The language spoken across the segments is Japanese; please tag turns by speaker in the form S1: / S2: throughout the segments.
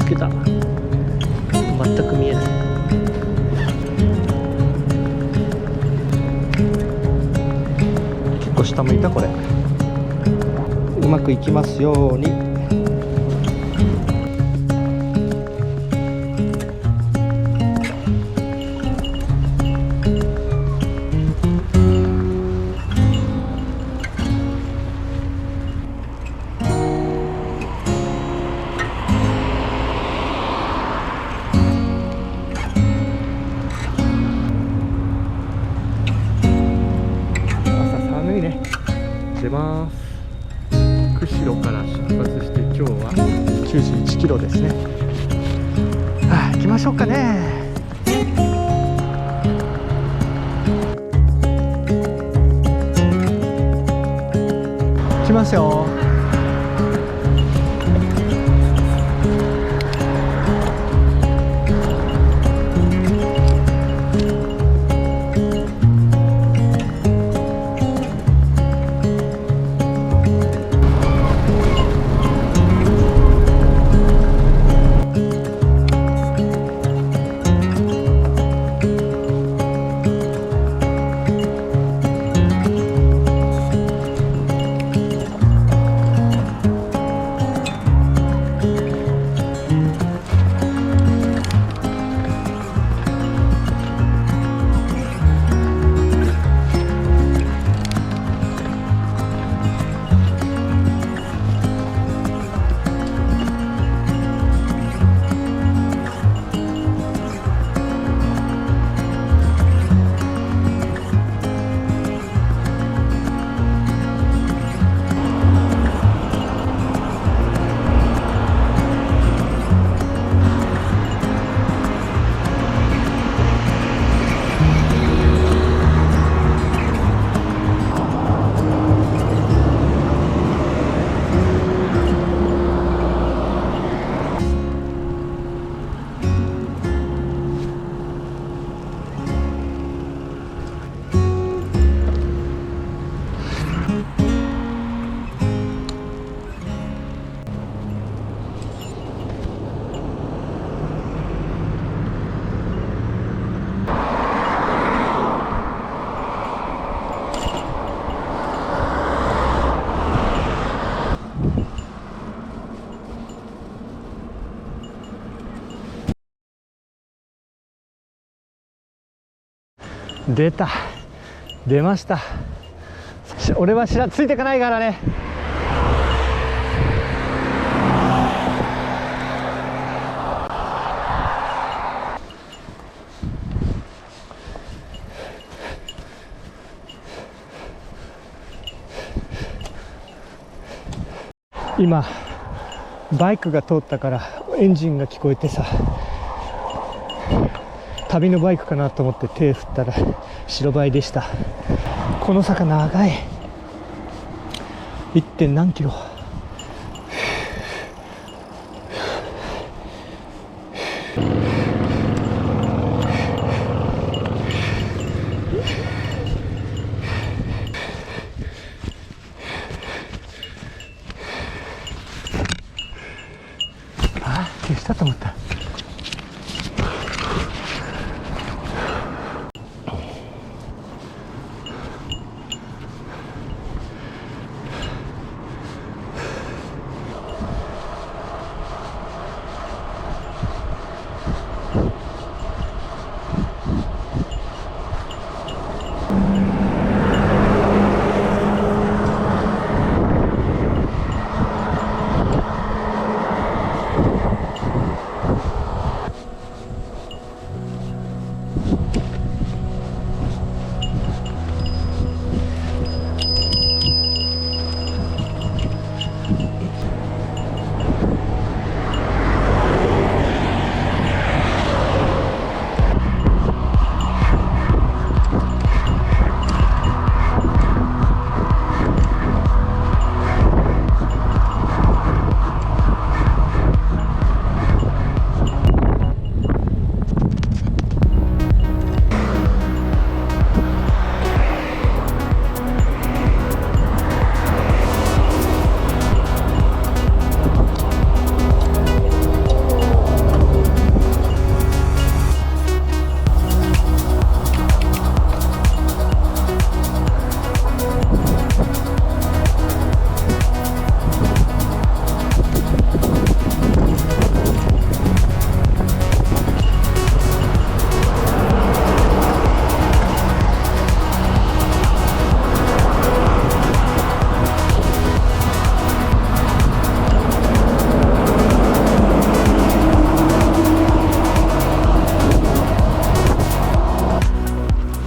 S1: つけた。全く見えない。結構下向いた。これうまくいきますように。出ます。釧路から出発して今日は91キロですね。行きましょうかね。来ますよ。出ました。俺はついていかないからね。今バイクが通ったからエンジンが聞こえてさ、旅のバイクかなと思って手振ったら白バイでした。この坂長い。 1. 何キロ。消したと思った。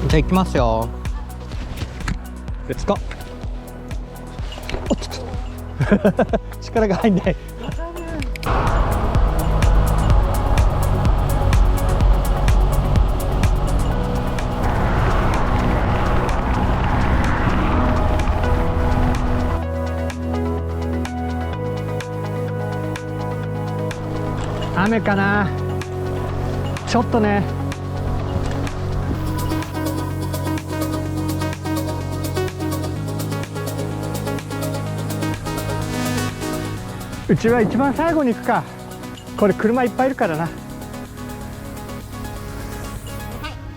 S1: じゃあ行きますよ。レッツゴー。おっと力が入んない。雨かな、ちょっとね。うちは一番最後に行くか。これ車いっぱいいるからな。はい、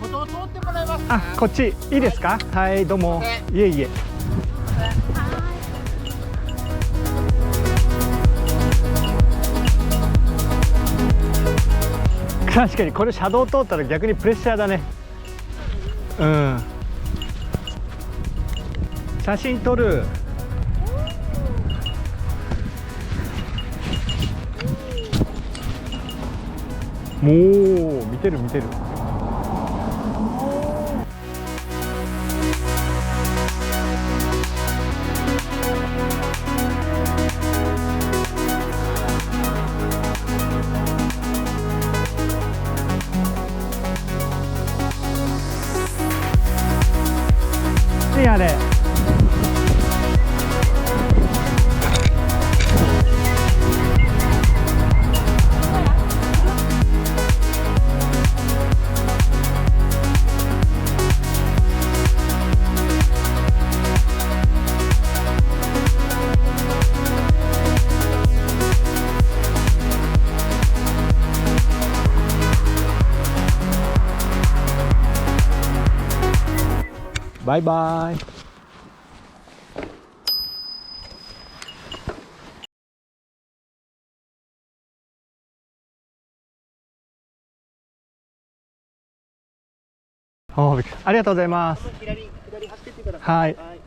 S2: 歩道通ってもらえますか。
S1: あ、こっちいいですか。はい、どうも。いえいえ。確かにこれ車道通ったら逆にプレッシャーだね。うん。写真撮る。もう見てる見てる。いいあれ。バイバイ。ありがとうございます。
S2: 左走ってってください。
S1: はい。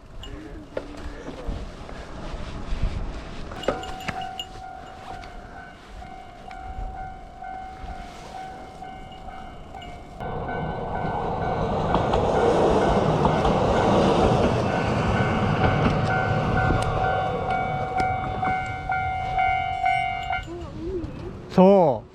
S1: そう。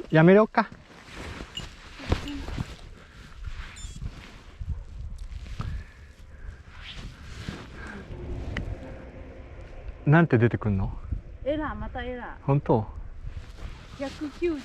S1: やめようか。なんて出てくんの？
S2: エラー、またエラー。
S1: 本当
S2: 109。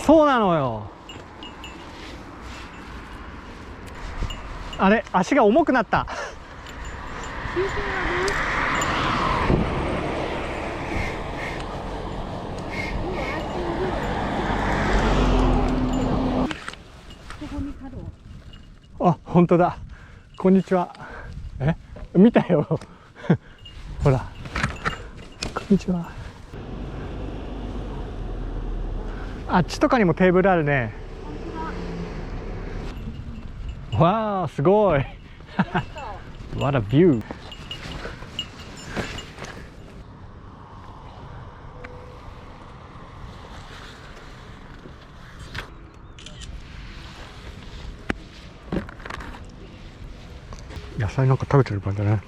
S1: そうなのよ。あれ、足が重くなった。あ、本当だ。こんにちは。え、見たよ。ほら。こんにちは。あっちとかにもテーブルあるね。わあ、すごい。What a view。野菜なんか食べてる感じだね。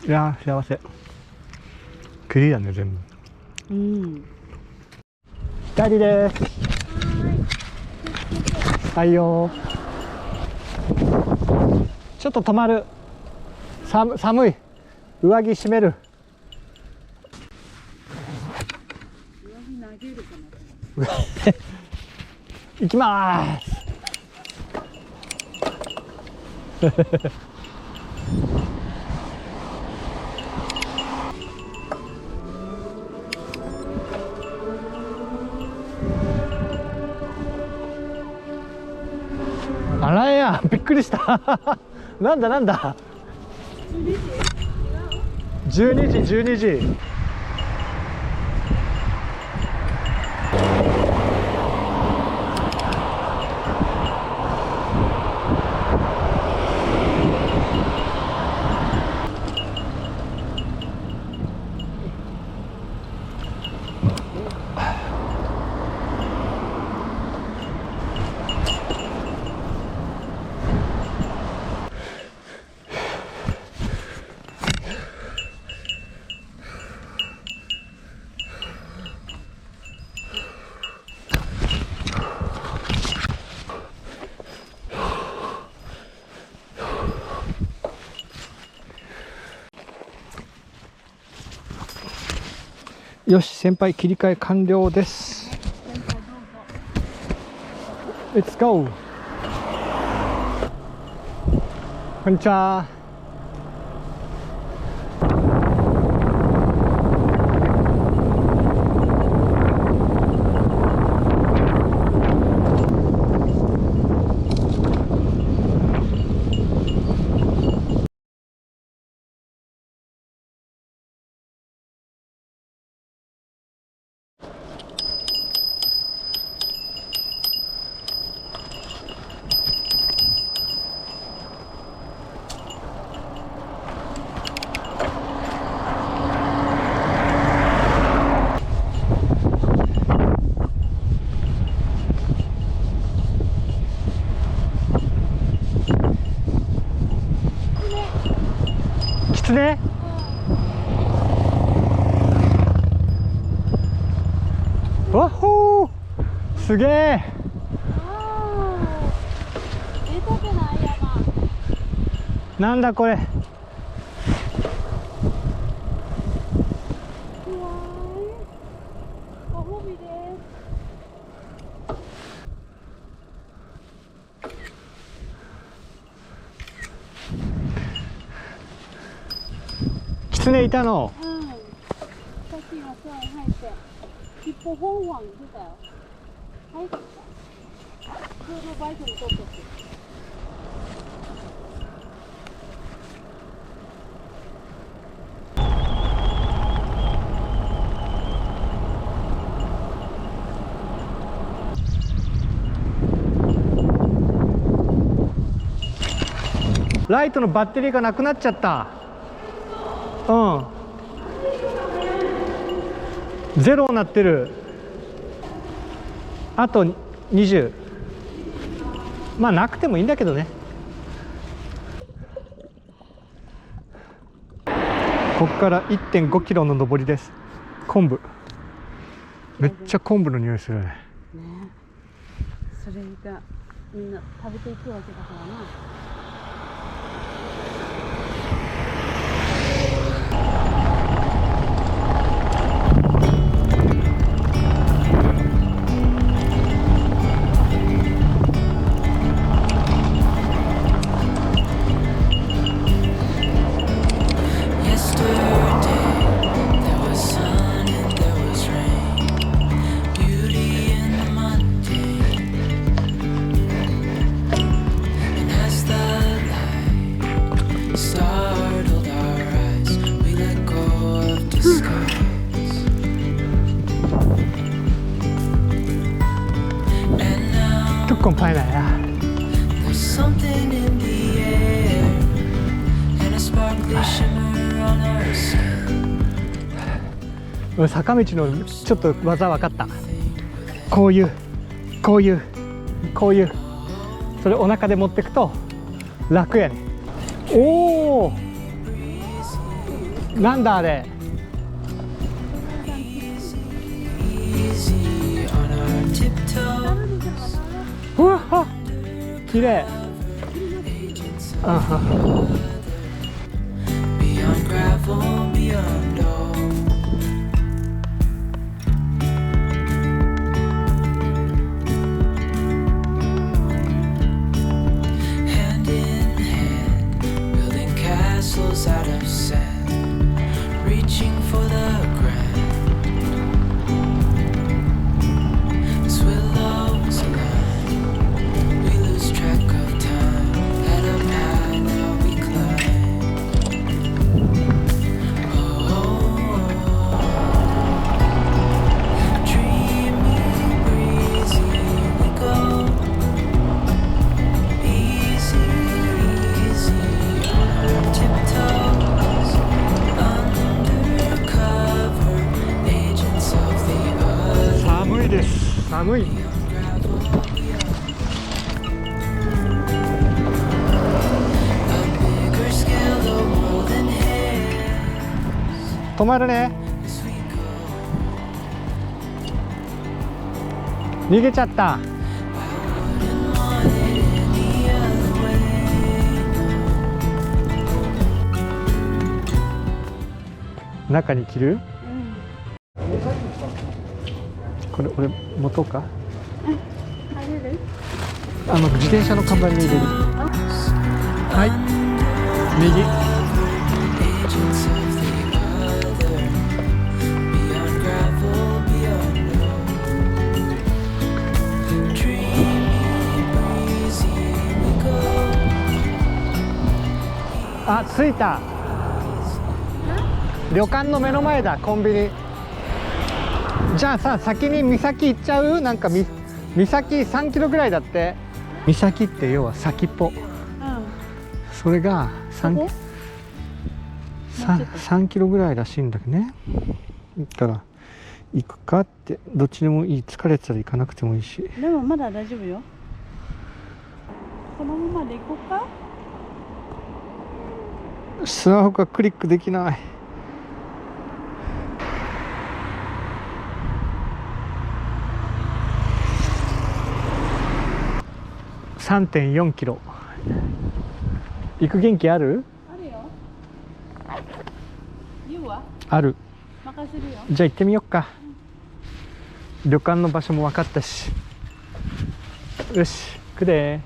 S1: いやー、幸せ。クリーンだね、全部。
S2: うん。
S1: 左です。はいよ。ちょっと止まる。寒い。上着閉める。行きまーす。あらや、びっくりした。なんだなんだ。12時12時。よし、先輩切り替え完了です。Let's go。こんにちは。きつね。わっほー、すげえ。なんだこれ。キツネいたの。
S2: さっきがそう入って一歩本湾出たよ。入ってきた。ちょうどバイクに撮ってて。
S1: ライトのバッテリーがなくなっちゃった。うん。ゼロになってる。あと20。まあなくてもいいんだけどね。ここから1.5 キロの上りです。昆布。めっちゃ昆布の匂いするね。
S2: ね、それがみんな食べていくわけだからな。
S1: ทุกคนไปไหนอ่ะ坂道のちょっと技分かった。こういうこういうこういうそれお腹で持ってくと楽やね。おお、なんだあれ。うわっ、綺麗。寒い。止まるね。逃げちゃった。中に着る？これ俺持とうか？
S2: 入れる？
S1: 自転車の看板に入れる。はい、右。あ、着いた。旅館の目の前だ、コンビニ。じゃあさ、先に岬行っちゃう？なんか岬3キロぐらいだって。岬って要は先っぽ。それが3キロぐらいらしいんだけどね。だから行くかって、どっちでもいい。疲れてたら行かなくてもいいし。
S2: でもまだ大丈夫よ。このままで行こうか。
S1: スマホがクリックできない。3.4 キロ。行く元気ある？
S2: あるよ。Youは？
S1: ある。
S2: 任せるよ。
S1: じゃあ行ってみよっか。旅館の場所も分かったし。よし、行くで。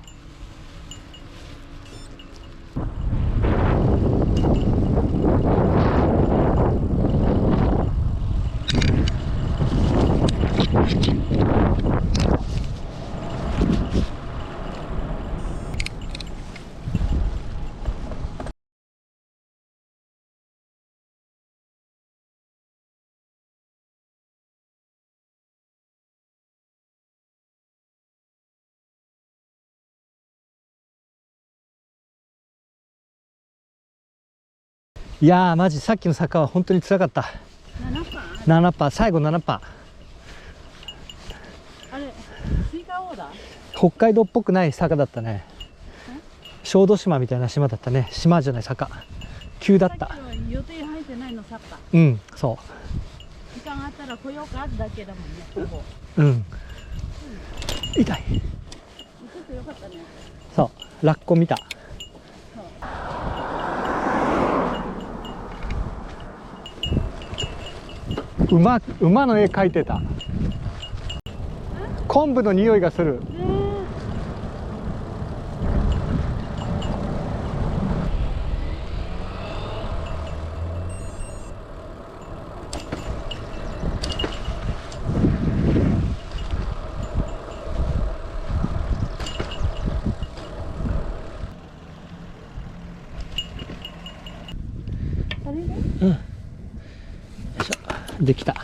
S1: いやー、マジさっきの坂は本当に辛かった。7パー、最後7パー。
S2: あれ、スイカオーダー？
S1: 北海道っぽくない坂だったね。小豆島みたいな島だったね。島じゃない坂。急だった。
S2: 予定入ってないのさっか。
S1: うん、そ
S2: 時間あったら来ようかだけだもんね。ここ。
S1: う。うん。痛い。
S2: ちょっとよかったね。
S1: そう、ラッコ見た。馬の絵描いてた。昆布の匂いがする。うん。よいしょ、できた。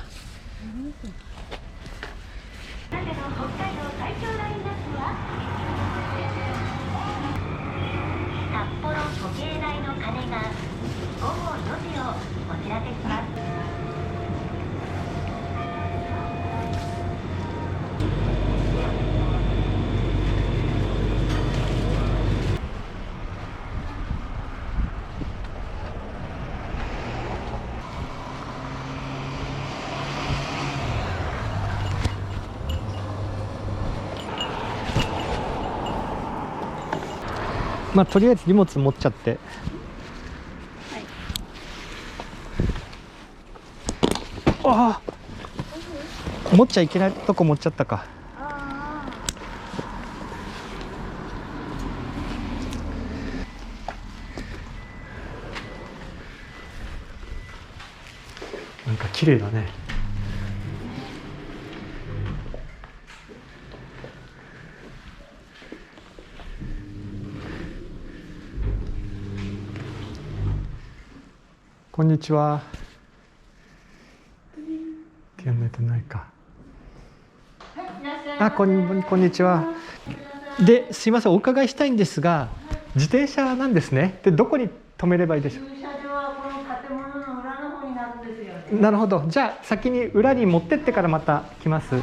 S1: まあとりあえず荷物持っちゃって、ああ、持っちゃいけないとこ持っちゃったか。なんか綺麗だね。こんにちは。手寝てないか。あ、こんにちは。で、すいません、お伺いしたいんですが、自転車なんですね。で、どこに止めればいいでしょう。
S2: 駐車場はこの建物の裏の方になるんですよね。
S1: なるほど。じゃあ先に裏に持ってってからまた来ます。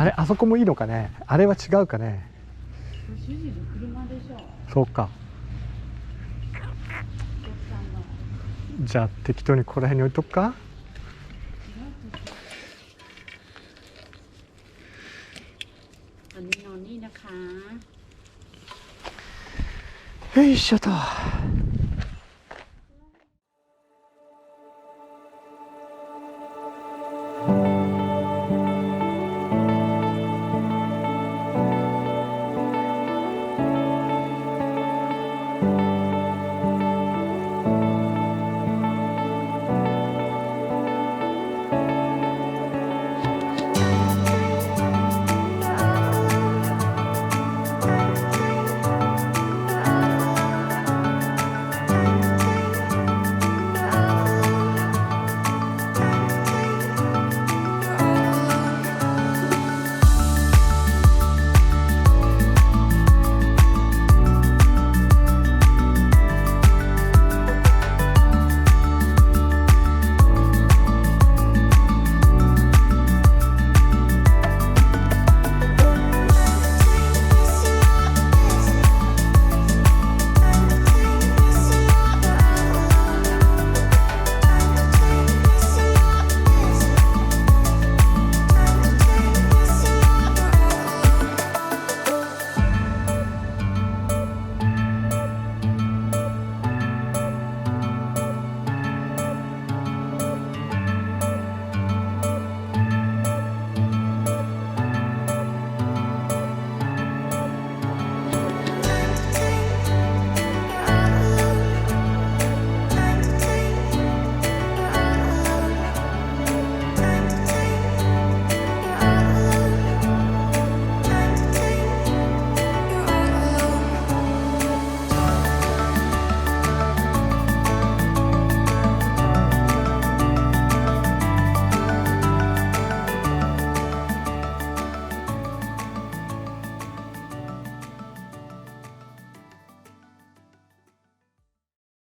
S1: あれ、あそこもいいのかね。あれは違うかね。
S2: 主人の車でしょ。
S1: そうか。じゃあ適当にここら辺に置いとくか。
S2: อันนี้นอนนี่นะคะ
S1: よいしょと。